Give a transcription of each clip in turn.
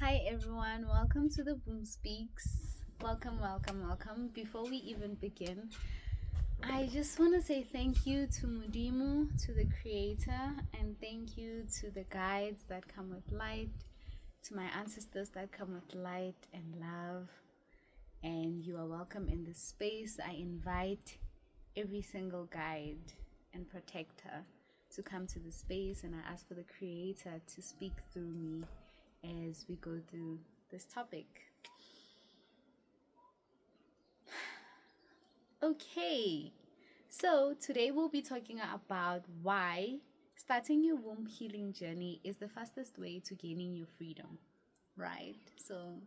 Hi everyone, welcome to the Boom Speaks. Welcome. Before we even begin, I just want to say thank you to Mudimu, to the creator, and thank you to the guides that come with light, to my ancestors that come with light and love. And you are welcome in this space. I invite every single guide and protector to come to the space, and I ask for the creator to speak through me as we go through this topic. Okay, so today we'll be talking about why starting your womb healing journey is the fastest way to gaining your freedom, right? So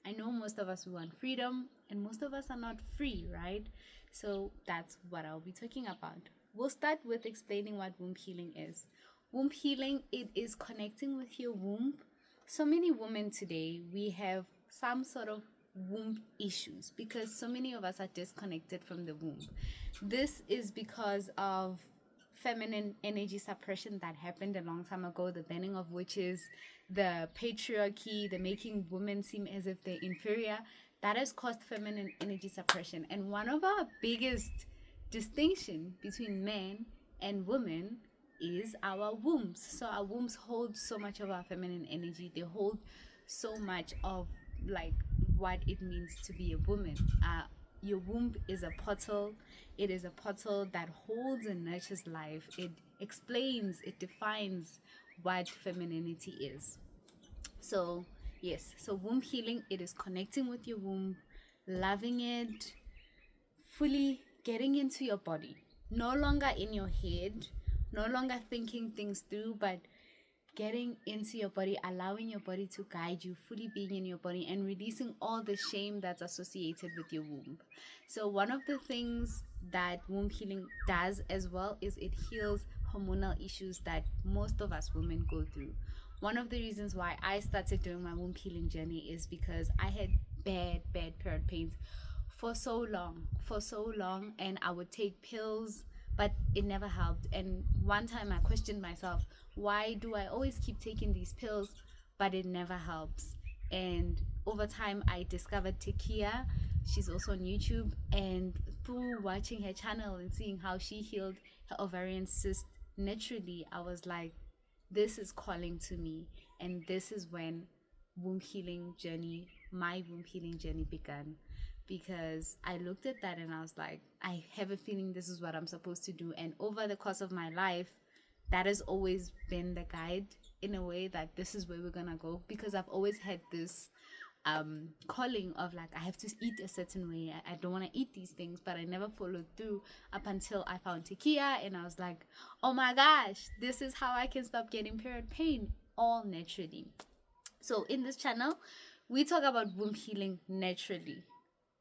I know most of us want freedom and most of us are not free, right? So that's what I'll be talking about. We'll start with explaining what womb healing is. Womb healing, it is connecting with your womb. So many women today, we have some sort of womb issues because so many of us are disconnected from the womb. This is because of feminine energy suppression that happened a long time ago, the banning of witches, the patriarchy, the making women seem as if they're inferior. That has caused feminine energy suppression. And one of our biggest distinction between men and women is our wombs. So our wombs hold so much of our feminine energy. They hold so much of like what it means to be a woman. Your womb is a portal. It is a portal that holds and nurtures life. It explains, it defines what femininity is. So yes, so womb healing, it is connecting with your womb, loving it, fully getting into your body, no longer in your head, no longer thinking things through, but getting into your body, allowing your body to guide you, fully being in your body, and releasing all the shame that's associated with your womb. So one of the things that womb healing does as well is it heals hormonal issues that most of us women go through. One of the reasons why I started doing my womb healing journey is because I had bad period pains for so long, and I would take pills, but it never helped. And one time I questioned myself, why do I always keep taking these pills but it never helps? And over time I discovered Tekia. She's also on YouTube, and through watching her channel and seeing how she healed her ovarian cyst naturally, I was like, this is calling to me. And this is when my womb healing journey began, because I looked at that and I was like, I have a feeling this is what I'm supposed to do. And over the course of my life, that has always been the guide in a way, that this is where we're gonna go, because I've always had this calling of like, I have to eat a certain way. I don't want to eat these things, but I never followed through up until I found Tekia, and I was like, oh my gosh, this is how I can stop getting period pain all naturally. So in this channel, we talk about womb healing naturally,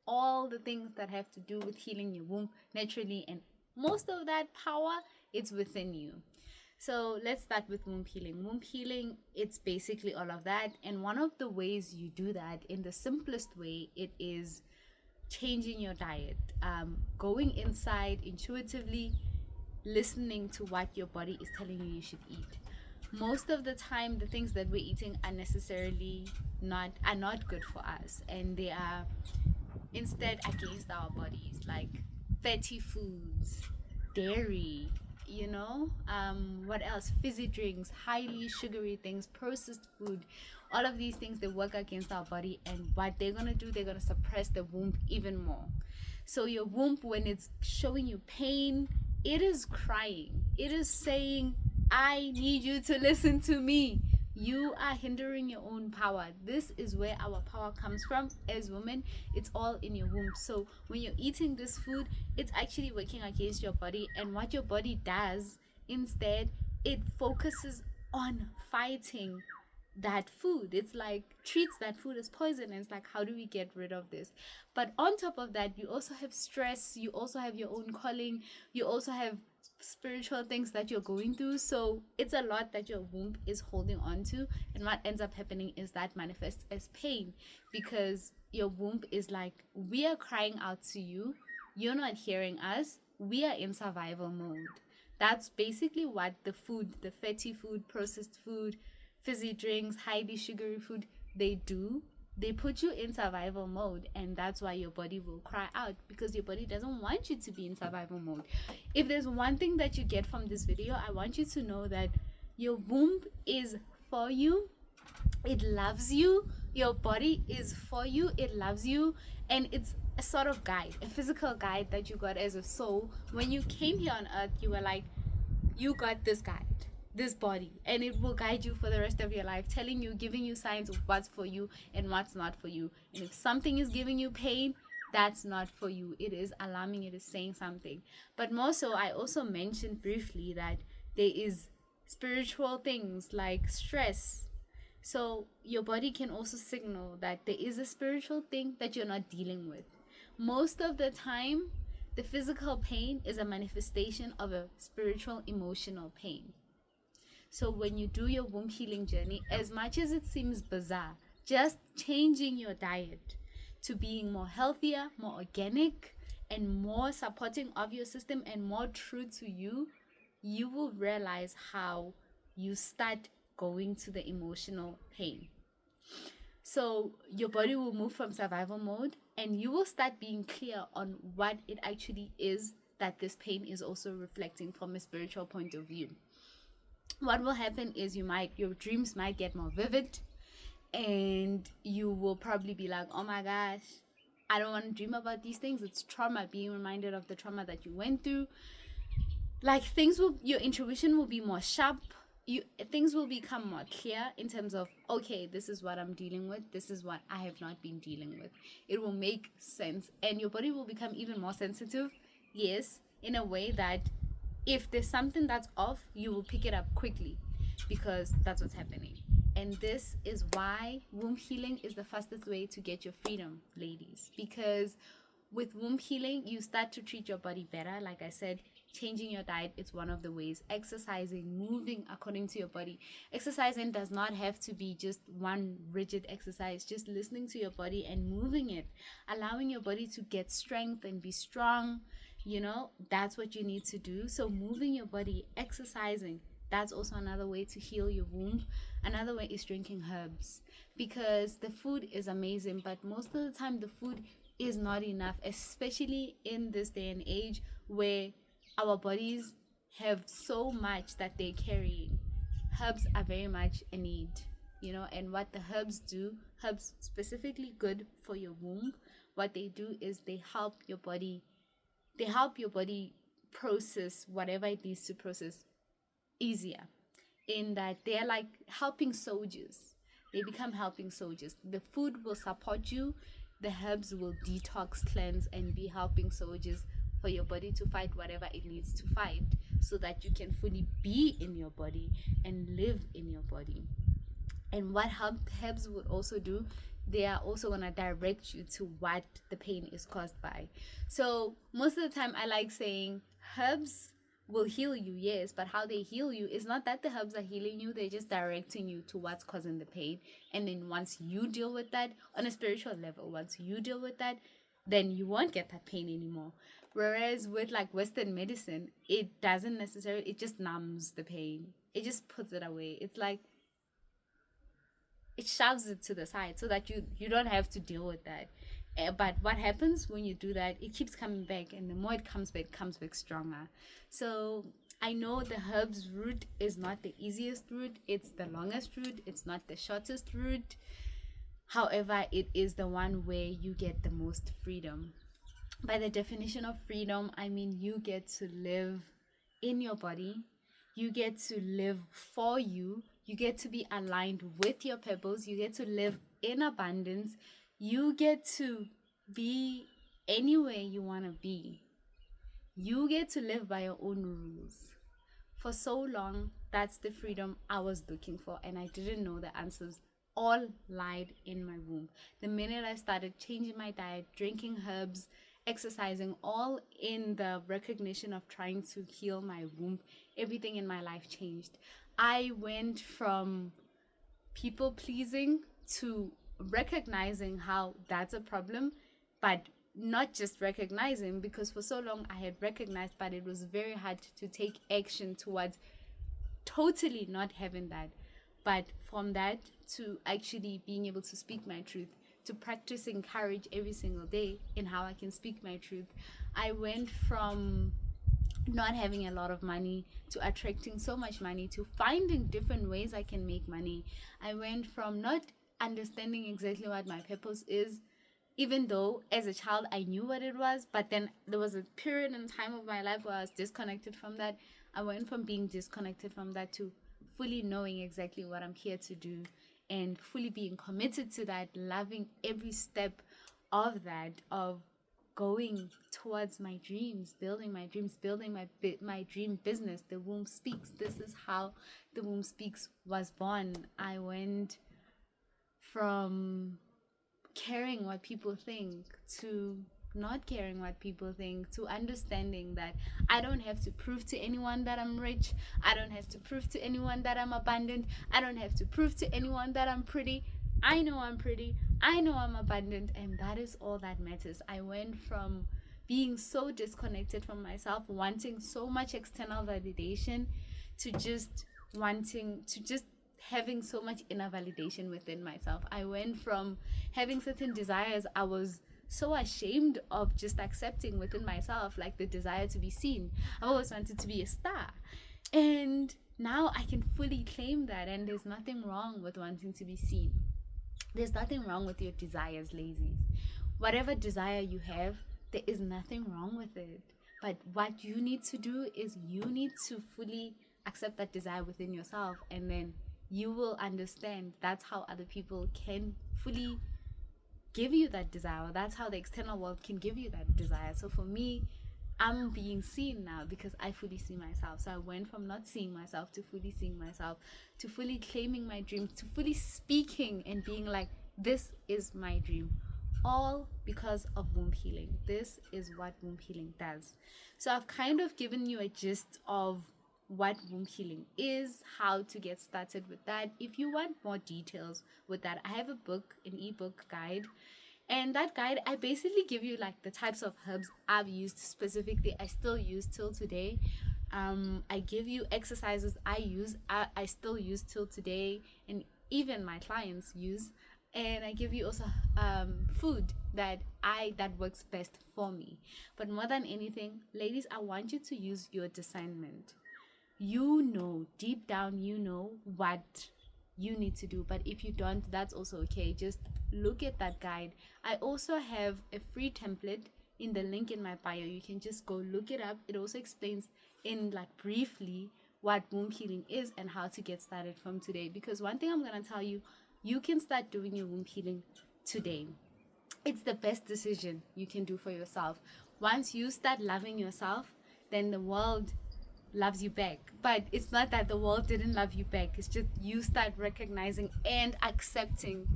all the things that have to do with healing your womb naturally, and most of that power, it's within you. So let's start with womb healing. Womb healing, it's basically all of that. And one of the ways you do that, in the simplest way, it is changing your diet, going inside intuitively, listening to what your body is telling you should eat. Most of the time, the things that we're eating are not good for us, and they are instead against our bodies, like fatty foods, dairy, what else, fizzy drinks, highly sugary things, processed food. All of these things, they work against our body, and what they're going to do, they're going to suppress the womb even more. So your womb, when it's showing you pain, it is crying, it is saying, I need you to listen to me. You are hindering your own power. This is where our power comes from as women. It's all in your womb. So when you're eating this food, it's actually working against your body. And what your body does instead, it focuses on fighting that food. It's like treats that food as poison, and it's like, how do we get rid of this? But on top of that, you also have stress, you also have your own calling, you also have spiritual things that you're going through. So it's a lot that your womb is holding on to, and what ends up happening is that manifests as pain, because your womb is like, we are crying out to you, you're not hearing us, we are in survival mode. That's basically what the fatty food, processed food, fizzy drinks, highly sugary food, they do, they put you in survival mode, and that's why your body will cry out, because your body doesn't want you to be in survival mode. If there's one thing that you get from this video, I want you to know that your womb is for you. It loves you. Your body is for you. It loves you. And it's a sort of guide, a physical guide that you got as a soul. When you came here on earth, you were like, you got this guide, this body, and it will guide you for the rest of your life, telling you, giving you signs of what's for you and what's not for you. And if something is giving you pain, that's not for you. It is alarming, it is saying something. But more so, I also mentioned briefly that there is spiritual things like stress. So your body can also signal that there is a spiritual thing that you're not dealing with. Most of the time, the physical pain is a manifestation of a spiritual, emotional pain. So when you do your womb healing journey, as much as it seems bizarre, just changing your diet to being more healthier, more organic, and more supporting of your system and more true to you, you will realize how you start going to the emotional pain. So your body will move from survival mode, and you will start being clear on what it actually is that this pain is also reflecting from a spiritual point of view. What will happen is your dreams might get more vivid, and you will probably be like, oh my gosh, I don't want to dream about these things. It's trauma, being reminded of the trauma that you went through. Like your intuition will be more sharp. Things will become more clear in terms of, okay, this is what I'm dealing with. This is what I have not been dealing with. It will make sense, and your body will become even more sensitive. Yes, in a way that if there's something that's off, you will pick it up quickly, because that's what's happening. And this is why womb healing is the fastest way to get your freedom, ladies. Because with womb healing, you start to treat your body better. Like I said, changing your diet is one of the ways. Exercising, moving according to your body. Exercising does not have to be just one rigid exercise. Just listening to your body and moving it, allowing your body to get strength and be strong. That's what you need to do. So moving your body, exercising, that's also another way to heal your womb. Another way is drinking herbs, because the food is amazing, but most of the time the food is not enough, especially in this day and age where our bodies have so much that they're carrying. Herbs are very much a need, and what the herbs do, herbs specifically good for your womb, what they do is they help your body process whatever it needs to process easier, in that they're like helping soldiers. They become helping soldiers. The food will support you, the herbs will detox, cleanse, and be helping soldiers for your body to fight whatever it needs to fight, so that you can fully be in your body and live in your body. And what herbs would also do, they are also going to direct you to what the pain is caused by. So most of the time I like saying herbs will heal you, yes, but how they heal you is not that the herbs are healing you, they're just directing you to what's causing the pain. And then once you deal with that on a spiritual level, once you deal with that, then you won't get that pain anymore. Whereas with like Western medicine, it doesn't necessarily, it just numbs the pain. It just puts it away. It's like, it shoves it to the side so that you don't have to deal with that. But what happens when you do that, it keeps coming back, and the more it comes back stronger. So I know the herbs route is not the easiest route, it's the longest route, it's not the shortest route. However, it is the one where you get the most freedom. By the definition of freedom, I mean you get to live in your body, you get to live for you, you get to be aligned with your purpose, you get to live in abundance, you get to be anywhere you want to be. You get to live by your own rules. For so long, that's the freedom I was looking for, and I didn't know the answers all lied in my womb. The minute I started changing my diet, drinking herbs, exercising, all in the recognition of trying to heal my womb, everything in my life changed. I went from people pleasing to recognizing how that's a problem, but not just recognizing, because for so long I had recognized, but it was very hard to take action towards totally not having that. But from that to actually being able to speak my truth, to practicing courage every single day in how I can speak my truth, I went from not having a lot of money to attracting so much money to finding different ways I can make money. I went from not understanding exactly what my purpose is, even though as a child I knew what it was, but then there was a period in time of my life where I was disconnected from that. I went from being disconnected from that to fully knowing exactly what I'm here to do and fully being committed to that, loving every step of that, of going towards my dreams, building my dreams, building my dream business. The Womb Speaks. This is how The Womb Speaks was born. I went from caring what people think to not caring what people think, to understanding that I don't have to prove to anyone that I'm rich. I don't have to prove to anyone that I'm abundant. I don't have to prove to anyone that I'm pretty. I know I'm pretty. I know I'm abundant, and that is all that matters. I went from being so disconnected from myself, wanting so much external validation, to just wanting to just having so much inner validation within myself. I went from having certain desires I was so ashamed of just accepting within myself, like the desire to be seen. I always wanted to be a star. And now I can fully claim that, and there's nothing wrong with wanting to be seen. There's nothing wrong with your desires, ladies. Whatever desire you have, there is nothing wrong with it. But what you need to do is you need to fully accept that desire within yourself, and then you will understand that's how other people can fully give you that desire. That's how the external world can give you that desire. So for me, I'm being seen now because I fully see myself. So I went from not seeing myself to fully seeing myself, to fully claiming my dreams, to fully speaking and being like, this is my dream. All because of womb healing. This is what womb healing does. So I've kind of given you a gist of what womb healing is, how to get started with that. If you want more details with that, I have a book, an ebook guide. And that guide, I basically give you like the types of herbs I've used specifically, I still use till today. I give you exercises I still use till today, and even my clients use. And I give you also food that works best for me. But more than anything, ladies, I want you to use your discernment. You know, deep down, you know what you need to do. But if you don't, that's also okay. Just look at that guide. I also have a free template in the link in my bio. You can just go look it up. It also explains in like briefly what womb healing is and how to get started from today. Because one thing I'm going to tell you, you can start doing your womb healing today. It's the best decision you can do for yourself. Once you start loving yourself, then the world loves you back. But it's not that the world didn't love you back. It's just you start recognizing and accepting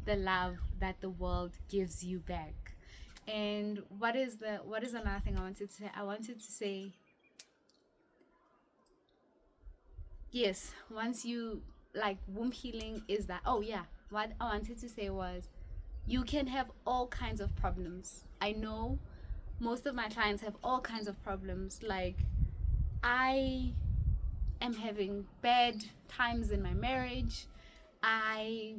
the love that the world gives you back. And what is another thing I wanted to say? I wanted to say, yes, once you like womb healing is that, oh yeah, what I wanted to say was, you can have all kinds of problems. I know most of my clients have all kinds of problems. Like, I am having bad times in my marriage. I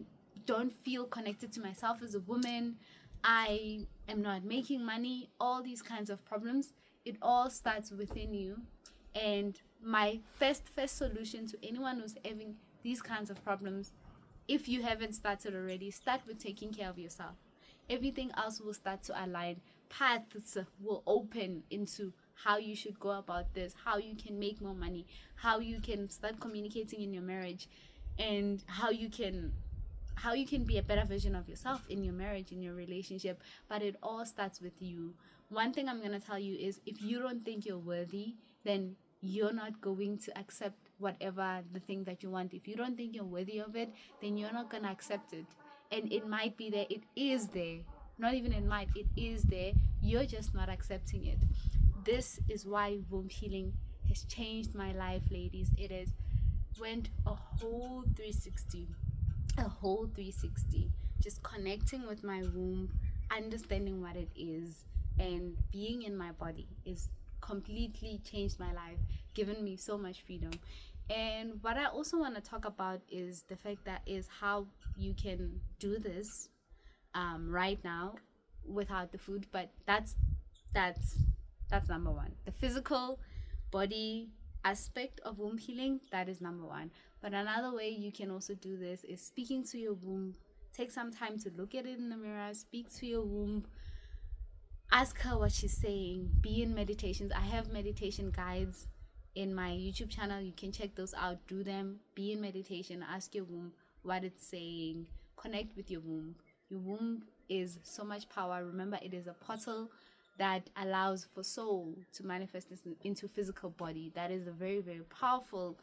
don't feel connected to myself as a woman. I am not making money. All these kinds of problems. It all starts within you. And my first solution to anyone who's having these kinds of problems, if you haven't started already, start with taking care of yourself. Everything else will start to align. Paths will open into how you should go about this, how you can make more money, how you can start communicating in your marriage, and how you can be a better version of yourself in your marriage, in your relationship. But it all starts with you. One thing I'm going to tell you is, if you don't think you're worthy, then you're not going to accept whatever the thing that you want. If you don't think you're worthy of it, then you're not going to accept it. And it might be there. It is there. Not even it might. It is there. You're just not accepting it. This is why womb healing has changed my life, ladies. It has went a whole 360. A whole 360. Just connecting with my womb, understanding what it is, and being in my body is completely changed my life. given me so much freedom. And what I also want to talk about is the fact that is how you can do this right now without the food. But that's that's number one. The physical body aspect of womb healing, that is number one. But another way you can also do this is speaking to your womb. Take some time to look at it in the mirror, speak to your womb, ask her what she's saying, be in meditations. I have meditation guides in my YouTube channel. You can check those out, do them, be in meditation, ask your womb what it's saying, connect with your womb. Your womb is so much power. Remember, it is a portal that allows for soul to manifest this into physical body. That is a very, very powerful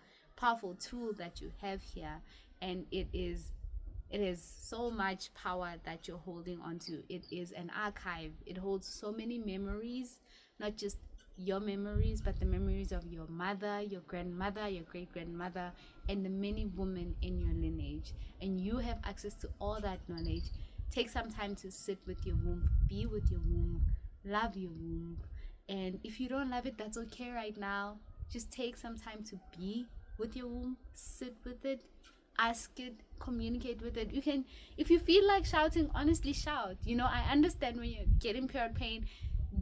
tool that you have here. And it is so much power that you're holding onto. It is an archive. It holds so many memories, not just your memories, but the memories of your mother, your grandmother, your great grandmother, and the many women in your lineage. And you have access to all that knowledge. Take some time to sit with your womb, be with your womb, love your womb. And if you don't love it, that's okay right now. Just take some time to be with your womb, sit with it, ask it, communicate with it. You can, if you feel like shouting, honestly shout. I understand when you're getting period pain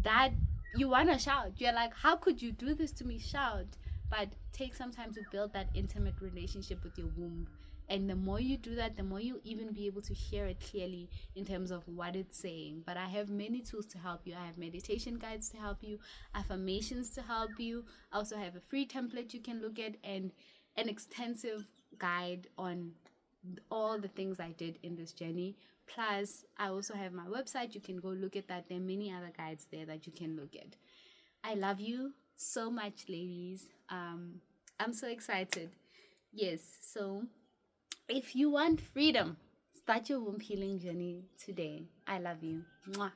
that you want to shout. You're like, how could you do this to me? Shout. But take some time to build that intimate relationship with your womb. And the more you do that, the more you'll even be able to hear it clearly in terms of what it's saying. But I have many tools to help you. I have meditation guides to help you, affirmations to help you. I also have a free template you can look at, and an extensive guide on all the things I did in this journey. Plus, I also have my website. You can go look at that. There are many other guides there that you can look at. I love you so much, ladies. I'm so excited. Yes, so if you want freedom, start your womb healing journey today. I love you. Mwah.